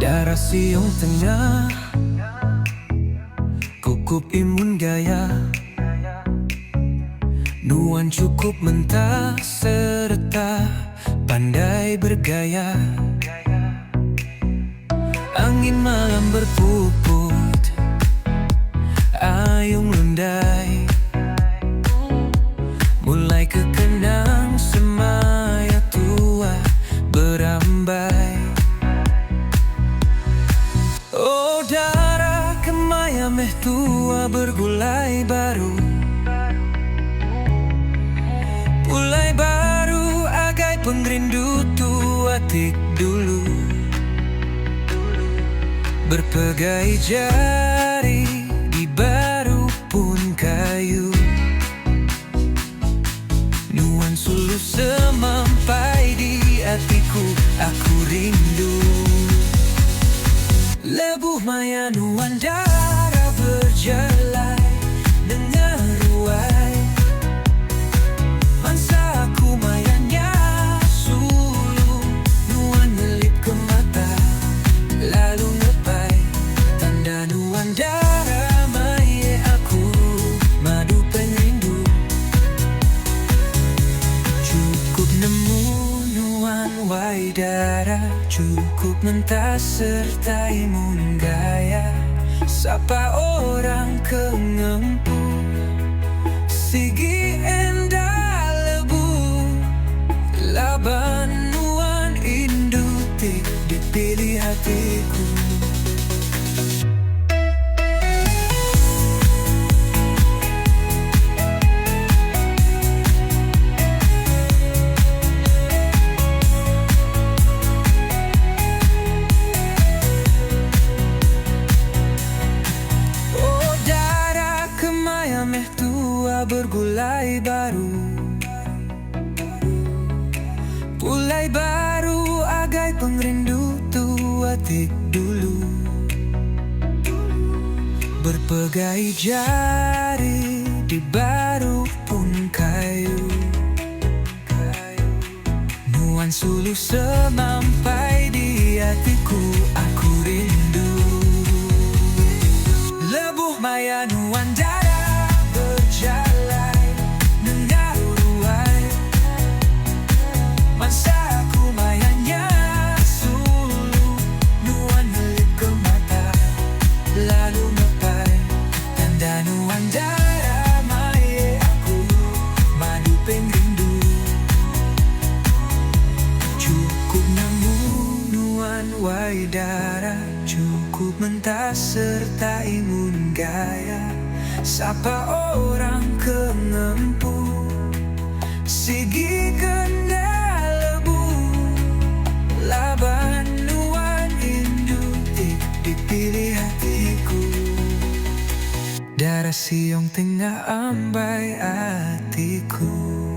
Darah siung tengah, kukup imun gaya, nuan cukup mentah serta pandai bergaya. Angin malam berpuput, ayung lundai, mulai kekenang semaya tua berambai. Oh darah kemaya meh tua bergulai baru, mulai baru agai pengrindu tua tik dulu. Berpegai jari di baru pun kayu, nuan sulu semampai di hatiku, aku rindu. Lebuh maya nuan darah berjalan dengar ruai, mansa aku mayanya sulu, nuan ngelip ke mata lalu ngepai, tanda nuan darah maya aku madu penrindu. Cukup nemu nuan wai darah, cukup mentah serta imun gaya, sapa orang kengempu sigi endah lebu, laban nuan indu tik dipilih hatiku. Meh tua bergulai baru, mulai baru agai pengrindu tua tik dulu. Berpegai jari di baru pun kayu, nuan sulu semampai di hatiku, aku rindu. Lebuh maya nuan darah berjalan dengar ruai, mansa aku mayanya sulu, nuan ngelip ke mata lalu ngepai, tanda nuan darah maya aku madu pengrindu. Cukup nemu nuan wai darah, cukup mentah serta imun gaya, sapa orang kengempu sigi kena lebu, laban nuan indu tik dipilih hatiku. Darah siung tengah ambai hatiku.